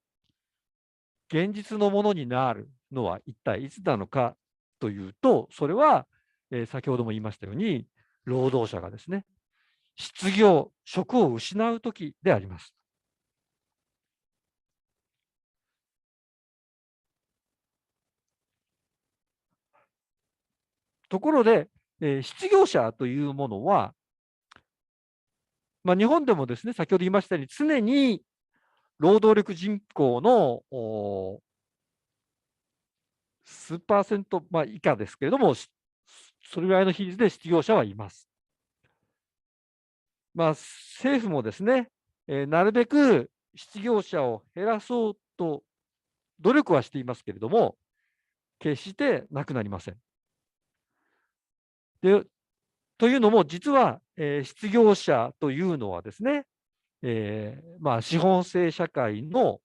現実のものになるのは一体いつなのかというと、それは、先ほども言いましたように、労働者がですね、失業、職を失う時であります。ところで、失業者というものは、日本でもですね、先ほど言いましたように、常に労働力人口の数パーセント、以下ですけれども、それぐらいの比率で失業者はいます。政府もですね、なるべく失業者を減らそうと努力はしていますけれども、決してなくなりません。で、というのも、実は、失業者というのはですね、資本制社会の、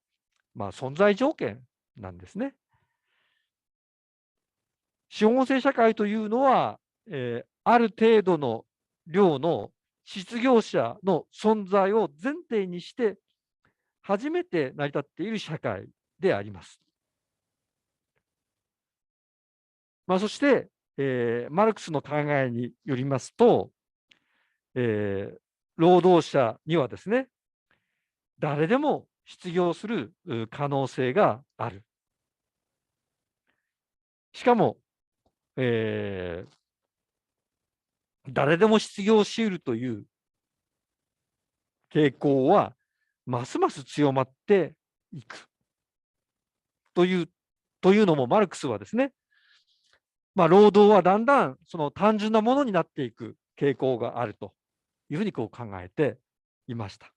存在条件なんですね。資本制社会というのは、ある程度の量の失業者の存在を前提にして、初めて成り立っている社会であります。そして、マルクスの考えによりますと、労働者にはですね、誰でも失業する可能性がある。しかも、え誰でも失業し得るという傾向は、ますます強まっていくというのも、マルクスはですね、労働はだんだんその単純なものになっていく傾向があるというふうに考えていました。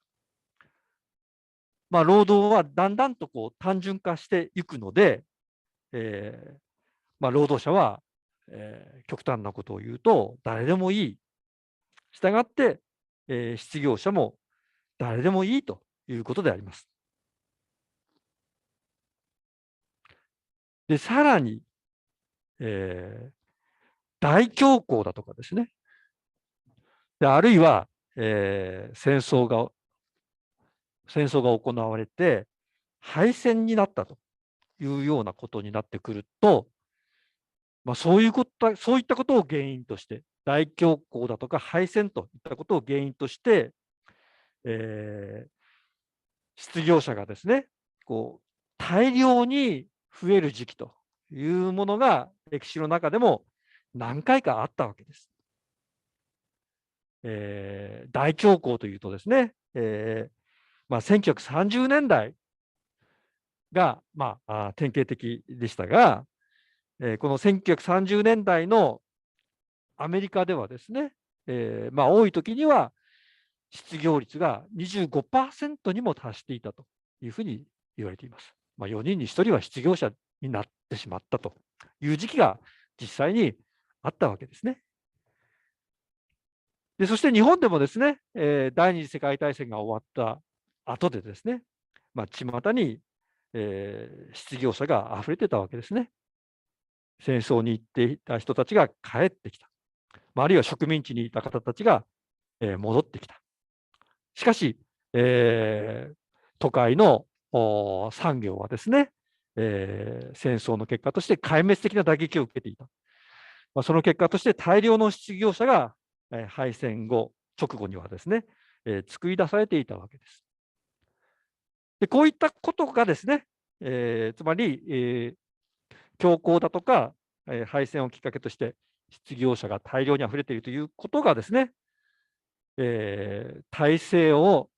労働はだんだんと単純化していくので、労働者は、極端なことを言うと誰でもいい。したがって、失業者も誰でもいいということであります。で、さらに、え大恐慌だとかですね。で、あるいは、戦争が行われて、敗戦になったというようなことになってくると、そういったことを原因として、大恐慌だとか敗戦といったことを原因として、え失業者がですね、大量に増える時期というものが歴史の中でも何回かあったわけです。大恐慌というとですね、1930年代が、典型的でしたが、この1930年代のアメリカではですね、多い時には失業率が25%にも達していたというふうに言われています。4人に1人は失業者になってしまったという時期が実際にあったわけですね。で、そして日本でもですね、第二次世界大戦が終わった後でですね、巷に、失業者が溢れてたわけですね。戦争に行っていた人たちが帰ってきた。あるいは植民地にいた方たちが、戻ってきた。しかし、都会の産業はですね、戦争の結果として壊滅的な打撃を受けていた。その結果として大量の失業者が、敗戦後、直後にはですね、作り出されていたわけです。で、こういったことがですね、つまり、恐慌だとか、敗戦をきっかけとして失業者が大量に溢れているということがですね、体制を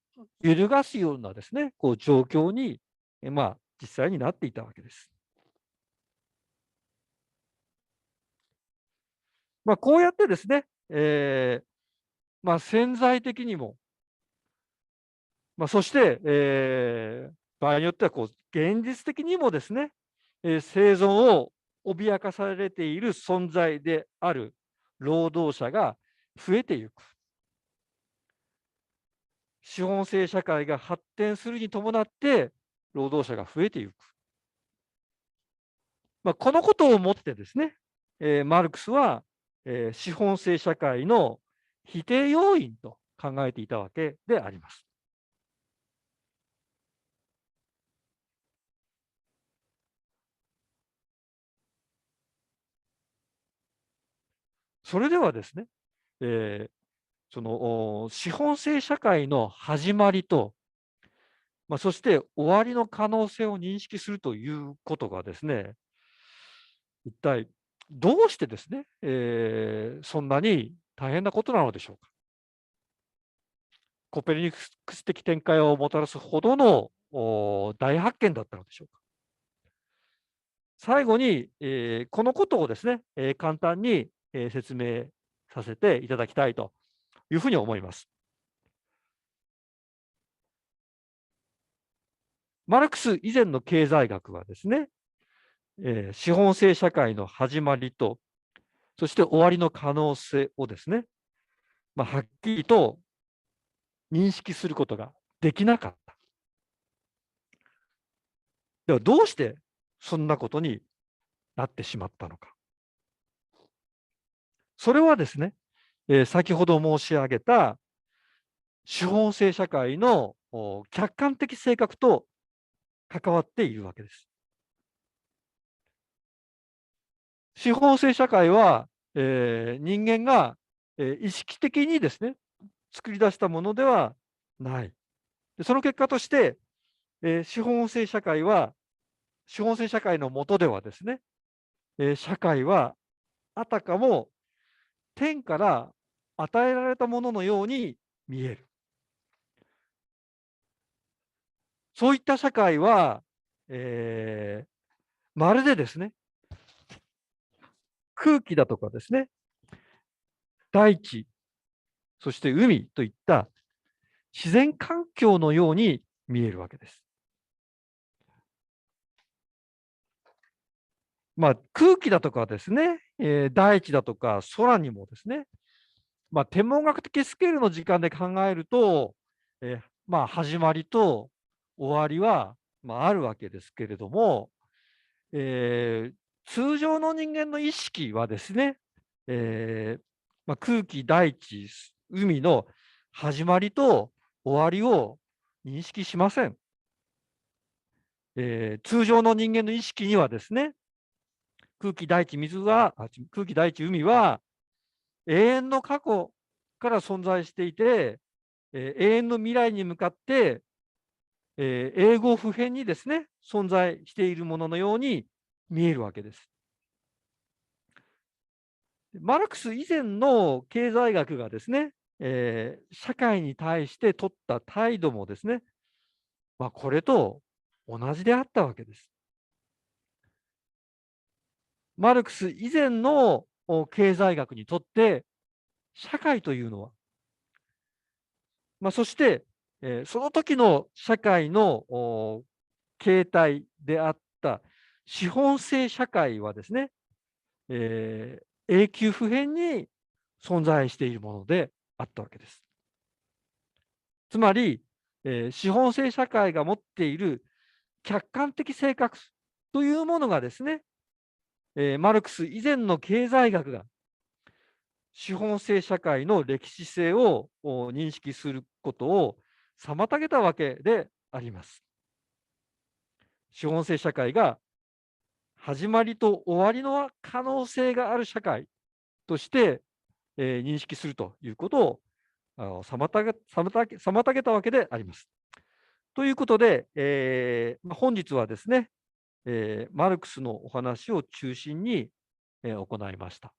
揺るがすようなですね、状況に、実際になっていたわけです。こうやってですね、潜在的にも、そして、場合によっては現実的にもですね、生存を脅かされている存在である労働者が増えていく。資本制社会が発展するに伴って、労働者が増えていく。このことをもってですね、マルクスは、資本制社会の否定要因と考えていたわけであります。それではですね、えその資本制社会の始まりと、そして終わりの可能性を認識するということがですね、一体どうしてですね、そんなに大変なことなのでしょうか。コペルニクス的展開をもたらすほどの大発見だったのでしょうか。最後に、このことをですね、簡単に、説明させていただきたいというふうに思います。マルクス以前の経済学はですね、資本制社会の始まりと、そして終わりの可能性をですね、はっきりと認識することができなかった。ではどうしてそんなことになってしまったのか。それはですね、先ほど申し上げた資本制社会の客観的性格と関わっているわけです。資本制社会は、人間が、意識的にですね、作り出したものではない。でその結果として、資本制社会の下ではですね、社会はあたかも天から与えられたもののように見える。そういった社会は、まるでですね、空気だとかですね、大地、そして海といった自然環境のように見えるわけです。空気だとかですね、大地だとか空にもですね、天文学的スケールの時間で考えると、始まりと終わりは、あるわけですけれども、通常の人間の意識はですね、空気、大地、海の始まりと終わりを認識しません。通常の人間の意識にはですね、空気、大地、海は永遠の過去から存在していて、永遠の未来に向かって、永劫不変にですね、存在しているもののように見えるわけです。マルクス以前の経済学がですね、社会に対して取った態度もですね、これと同じであったわけです。マルクス以前の経済学にとって、社会というのは、そして、その時の社会の形態であった資本制社会はですね、永久不変に存在しているものであったわけです。つまり、資本制社会が持っている客観的性格というものがですね、マルクス以前の経済学が資本制社会の歴史性を認識することを妨げたわけであります。資本制社会が始まりと終わりの可能性がある社会として、認識するということを妨げたわけであります。ということで、本日はですね、マルクスのお話を中心に、行いました。